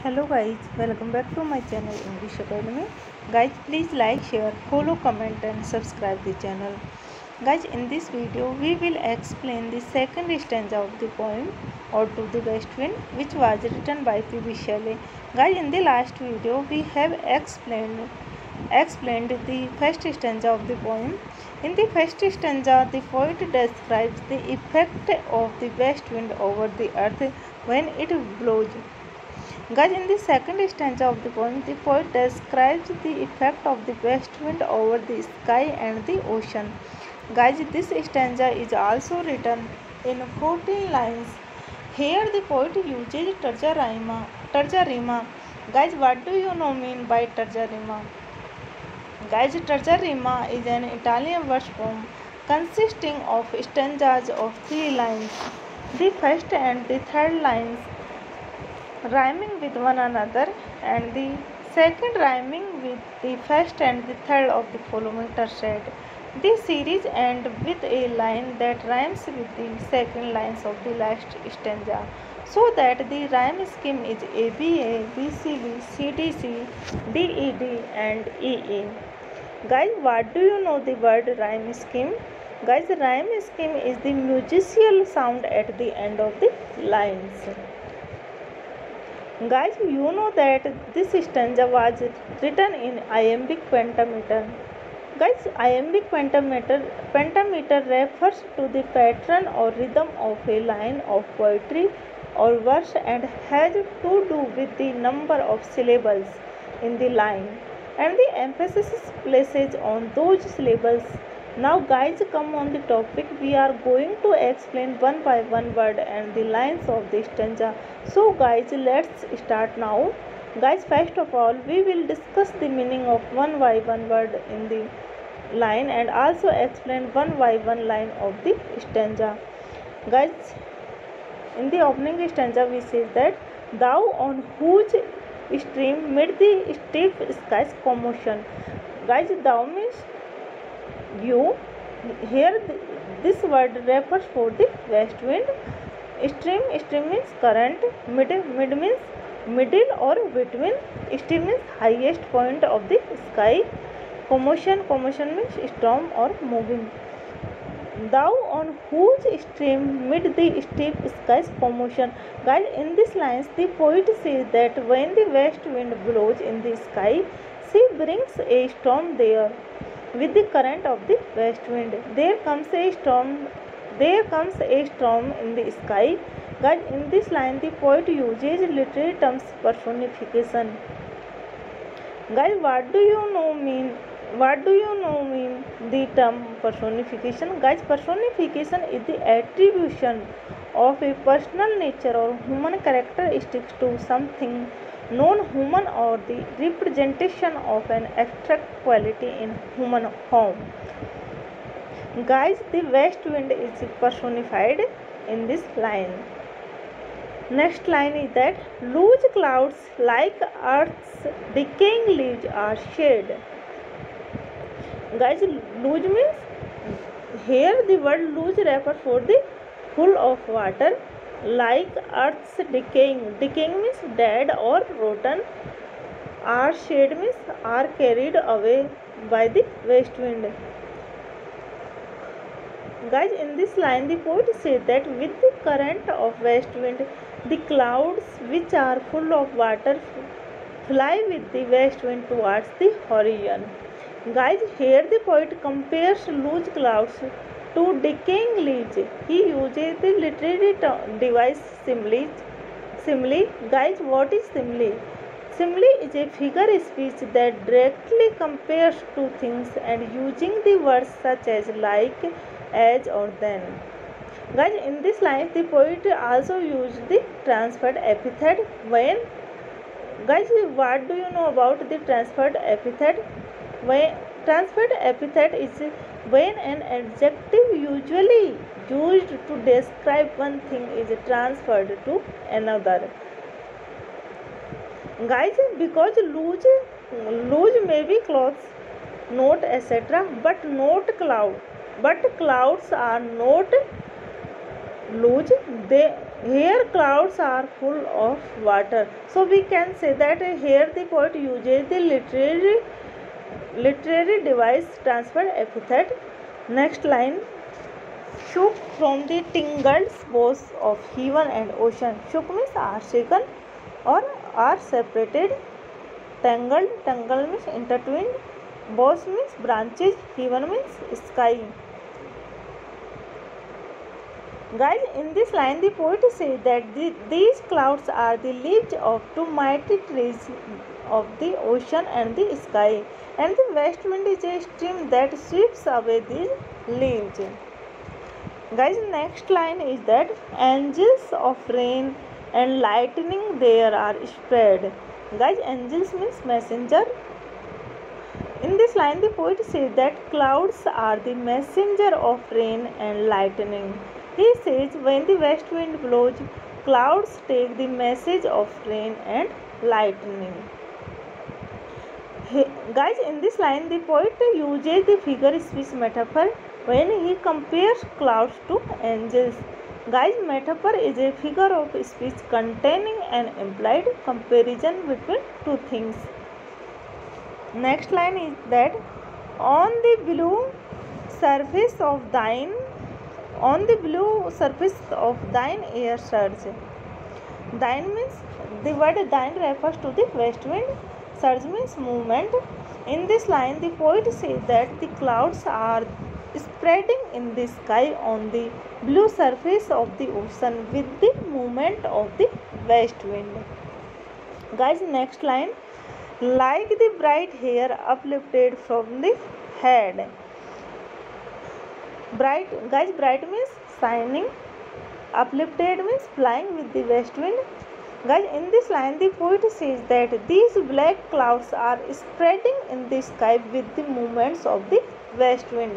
Hello guys, welcome back to my channel English Academy. Guys, please like, share, follow, comment and subscribe the channel. Guys, in this video we will explain the second stanza of the poem Ode to the West Wind, which was written by P.B. Shelley. Guys, in the last video we have explained the first stanza of the poem. In the first stanza, the poet describes the effect of the west wind over the earth when it blows. Guys, in the second stanza of the poem, the poet describes the effect of the west wind over the sky and the ocean. Guys, this stanza is also written in 14 lines. Here the poet uses terza rima. Guys, what do you know mean by terza rima? Guys, terza rima is an Italian verse form consisting of stanzas of 3 lines. The first and the third lines rhyming with one another and the second rhyming with the first and the third of the following tercet. This series ends with a line that rhymes with the second lines of the last stanza, so that the rhyme scheme is ABA, BCB, CDC, DED and EE. Guys, what do you know the word rhyme scheme? Guys, rhyme scheme is the musical sound at the end of the lines. Guys, you know that this stanza was written in iambic pentameter. Guys, iambic pentameter refers to the pattern or rhythm of a line of poetry or verse and has to do with the number of syllables in the line and the emphasis places on those syllables. Now guys, come on the topic. We are going to explain one by one word and the lines of the stanza. So guys, let's start now. Guys, first of all we will discuss the meaning of one by one word in the line and also explain one by one line of the stanza. Guys, in the opening stanza we say that thou on whose stream mid the steep skies commotion. Guys, thou means you. Here this word refers for the west wind. Stream means current. Mid means middle or between. Steep means highest point of the sky. Commotion means storm or moving. Thou on whose stream mid the steep skies commotion. Guys, in these lines the poet says that when the west wind blows in the sky, she brings a storm there. With the current of the west wind, there comes a storm in the sky. Guys, in this line the poet uses literary terms personification. Guys, what do you know mean the term personification? Guys, personification is the attribution of a personal nature or human characteristics to something non-human or the representation of an abstract quality in human form. Guys, the west wind is personified in this line. Next line is that loose clouds like earth's decaying leaves are shed. Guys, loose means here the word loose refers for the full of water. Like earth's decaying means dead or rotten. Are shed means are carried away by the west wind. Guys, in this line the poet says that with the current of west wind, the clouds which are full of water fly with the west wind towards the horizon. Guys, here the poet compares loose clouds to decaying leaves. He uses the literary device simile. Guys, what is simile? Simile is a figure speech that directly compares two things and using the words such as like, as or than. Guys, in this line the poet also used the transferred epithet when. Guys, what do you know about the transferred epithet? When transferred epithet is when an adjective usually used to describe one thing is transferred to another. Guys, because loose may be clothes, not etc., but not cloud. But clouds are not loose. Here clouds are full of water. So we can say that here the poet uses the literary device transfer epithet. Next line, shook from the tingled bows of heaven and ocean. Shook means are shaken or are separated. Tangled means intertwined. Bows means branches. Heaven means sky. Guys, in this line, the poet says that these clouds are the leaves of two mighty trees of the ocean and the sky, and the west wind is a stream that sweeps away these leaves. Guys, next line is that angels of rain and lightning there are spread. Guys, angels means messenger. In this line, the poet says that clouds are the messenger of rain and lightning. He says when the west wind blows, clouds take the message of rain and lightning. Guys, in this line, the poet uses the figure speech metaphor when he compares clouds to angels. Guys, metaphor is a figure of speech containing an implied comparison between two things. Next line is that on the blue surface of thine air surge. Thine means the word thine refers to the west wind. Surge means movement. In this line, the poet says that the clouds are spreading in the sky on the blue surface of the ocean with the movement of the west wind. Guys, next line, like the bright hair uplifted from the head. Bright means shining. Uplifted means flying with the west wind. Guys, in this line, the poet says that these black clouds are spreading in the sky with the movements of the west wind.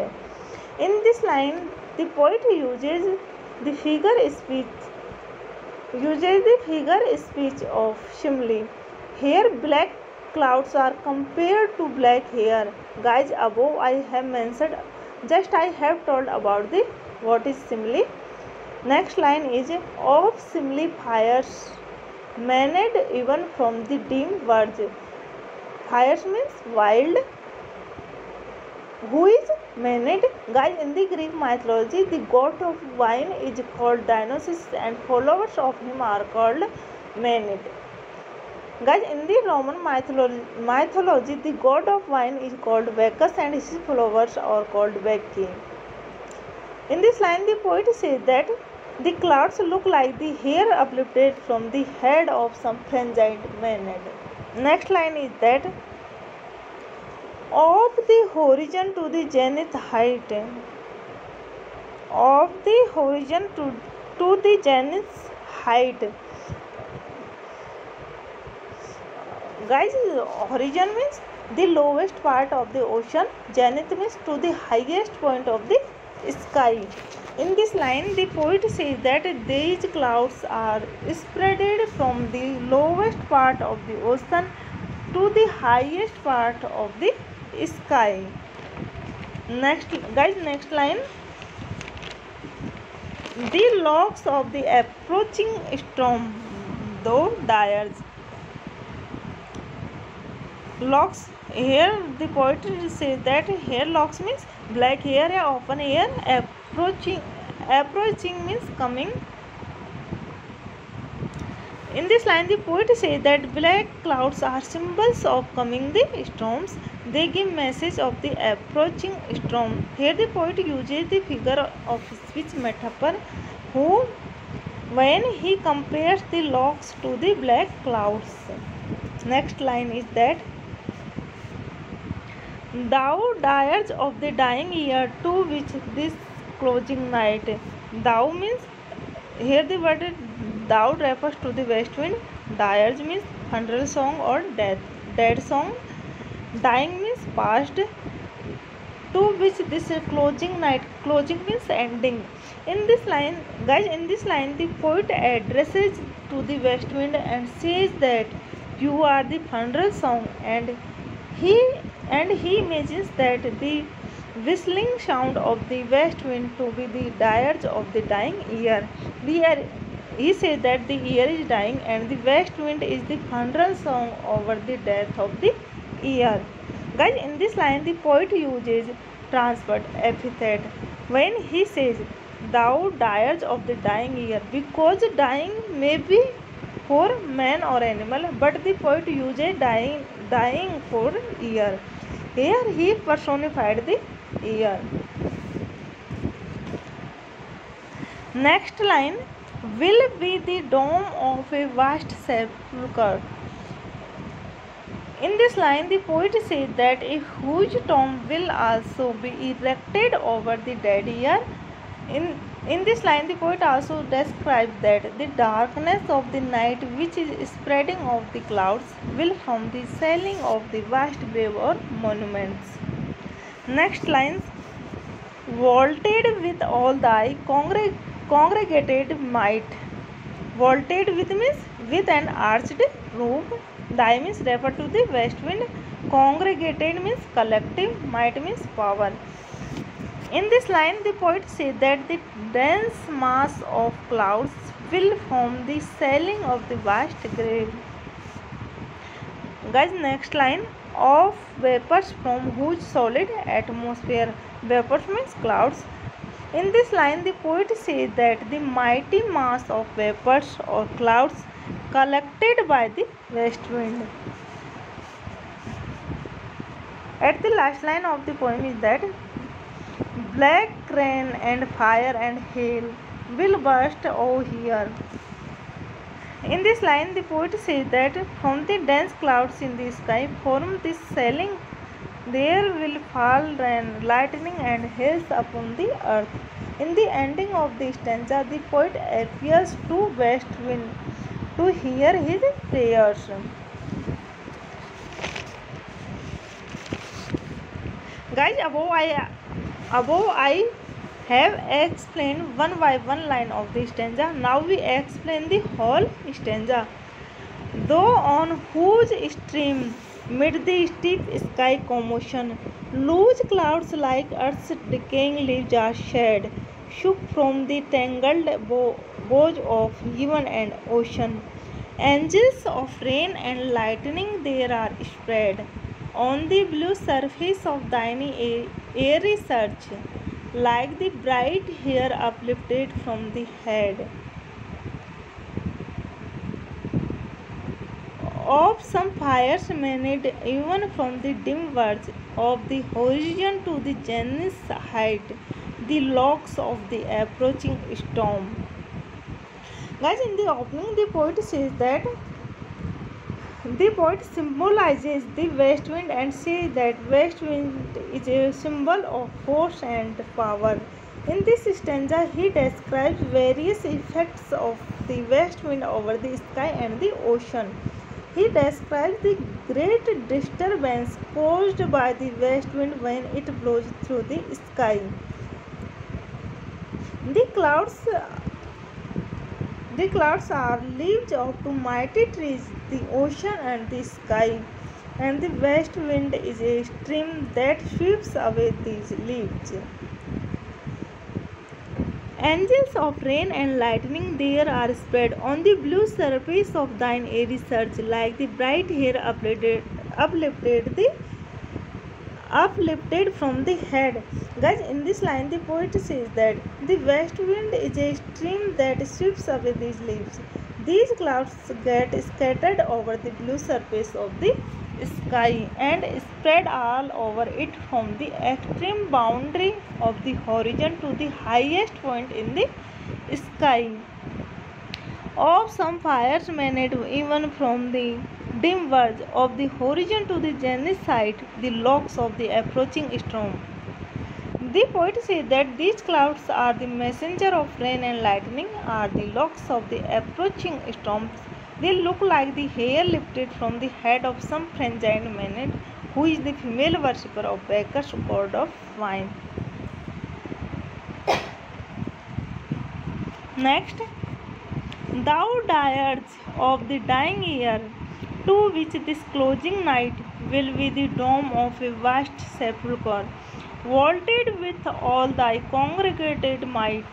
In this line, the poet uses the figure speech of simile. Here, black clouds are compared to black hair. Guys, above I have mentioned, just I have told about the what is simile. Next line is of simile fires maned even from the dim words. Fires means wild. Who is Maenad? Guys, in the Greek mythology, the god of wine is called Dionysus and followers of him are called Maenad. Guys, in the Roman mythology, the god of wine is called Bacchus and his followers are called Bacchae. In this line, the poet says that the clouds look like the hair uplifted from the head of some frenzied Maenad. Next line is that of the horizon to the zenith height. Of the horizon to the zenith height. Guys, horizon means the lowest part of the ocean. Zenith means to the highest point of the sky. In this line, the poet says that these clouds are spreaded from the lowest part of the ocean to the highest part of the sky. Next line, the locks of the approaching storm, though dire. Locks, here the poet says that here locks means black hair या open hair. Approaching means coming. In this line, the poet says that black clouds are symbols of coming the storms. They give message of the approaching storm. Here the poet uses the figure of speech metaphor when he compares the locks to the black clouds. Next line is that thou dirge of the dying year to which this closing night. Thou means, here the word thou refers to the west wind. Dirge means funeral song or dead song. Dying means past. To which this closing night. Closing means ending. In this line, guys, the poet addresses to the west wind and says that you are the funeral song, and he imagines that the whistling sound of the west wind to be the dirge of the dying year. He says that the year is dying and the west wind is the funeral song over the death of the year. Guys, in this line, the poet uses transferred epithet when he says, "Thou diest of the dying year," because dying may be for man or animal, but the poet uses dying for year. Here he personified the year. Next line, will be the dome of a vast sepulchre. In this line, the poet says that a huge tomb will also be erected over the dead year. In this line, the poet also describes that the darkness of the night, which is spreading of the clouds, will form the swelling of the vast wave or monuments. Next lines, vaulted with all thy congregated might. Vaulted with means with an arched roof. Thy means refer to the west wind. Congregated means collective. Might means power. In this line, the poet says that the dense mass of clouds will form the ceiling of the vast grave. Guys, next line, of vapors from whose solid atmosphere. Vapors means clouds. In this line, the poet says that the mighty mass of vapors or clouds collected by the west wind. At the last line of the poem is that black rain and fire and hail will burst over here. In this line, the poet says that from the dense clouds in the sky form this ceiling, there will fall rain, lightning, and hail upon the earth. In the ending of the stanza, the poet appeals to west wind to hear his prayers. Guys, above I have explained one by one line of the stanza. Now we explain the whole stanza. Though on whose stream mid the steep sky commotion, loose clouds like earth's decaying leaves are shed, shook from the tangled boughs of heaven and ocean. Angels of rain and lightning there are spread on the blue surface of thine airy surge, like the bright hair uplifted from the head of some fires emanate even from the dim verge of the horizon to the zenith height, the locks of the approaching storm. Guys, in the opening, the poet says that the poet symbolizes the west wind and says that west wind is a symbol of force and power. In this stanza, he describes various effects of the west wind over the sky and the ocean. He describes the great disturbance caused by the west wind when it blows through the sky. The clouds are leaves of two mighty trees, the ocean and the sky, and the west wind is a stream that sweeps away these leaves. Angels of rain and lightning there are spread on the blue surface of thine airy surge, like the bright hair uplifted from the head. Guys, in this line, the poet says that the west wind is a stream that sweeps away these leaves. These clouds get scattered over the blue surface of the sky and spread all over it from the extreme boundary of the horizon to the highest point in the sky. Of some fires emanate even from the dim verge of the horizon to the zenith height, the locks of the approaching storm. The poet says that these clouds are the messenger of rain and lightning, are the locks of the approaching storms. They look like the hair lifted from the head of some frenzied maiden, who is the female worshipper of Bacchus, god of wine. Next, thou diest of the dying year, to which this closing night will be the dome of a vast sepulchre, vaulted with all thy congregated might.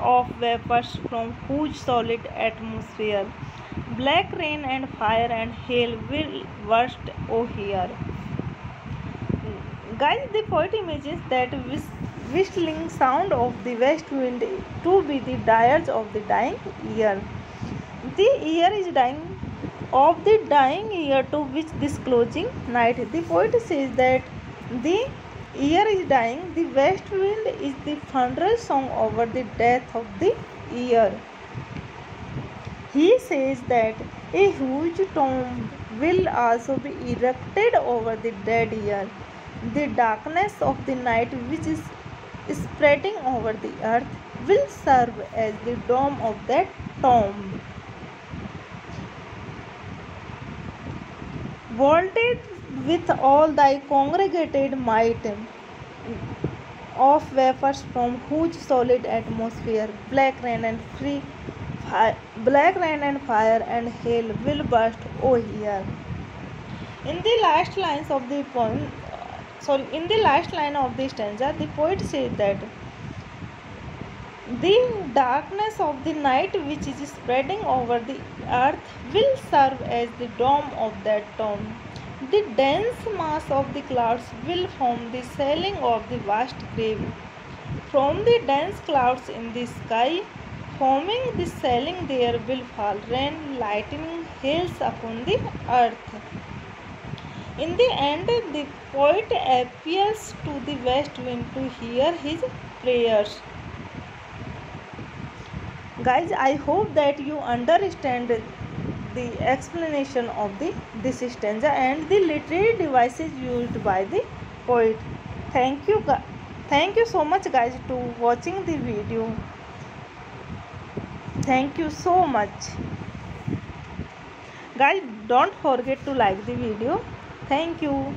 of vapors from huge solid atmosphere. Black rain and fire and hail will burst here. Guys, the poet imagines that whistling sound of the west wind to be the dirge of the dying year. The year is dying of the dying year to which this closing night. The poet says that the year is dying. The west wind is the funeral song over the death of the year. He says that a huge tomb will also be erected over the dead year. The darkness of the night, which is spreading over the earth, will serve as the dome of that tomb. Vaulted with all thy congregated might of vapors from huge solid atmosphere, black rain and fire and hail will burst here. In the last lines of the poem, in the last line of the stanza, the poet says that the darkness of the night which is spreading over the earth will serve as the dome of that tomb. The dense mass of the clouds will form the ceiling of the vast grave. From the dense clouds in the sky, forming the ceiling, there will fall rain, lightning, hails upon the earth. In the end, the poet appeals to the west wind to hear his prayers. Guys, I hope that you understand the explanation of this stanza and the literary devices used by the poet. Thank you so much guys to watching the video. Thank you so much. Guys, don't forget to like the video. Thank you.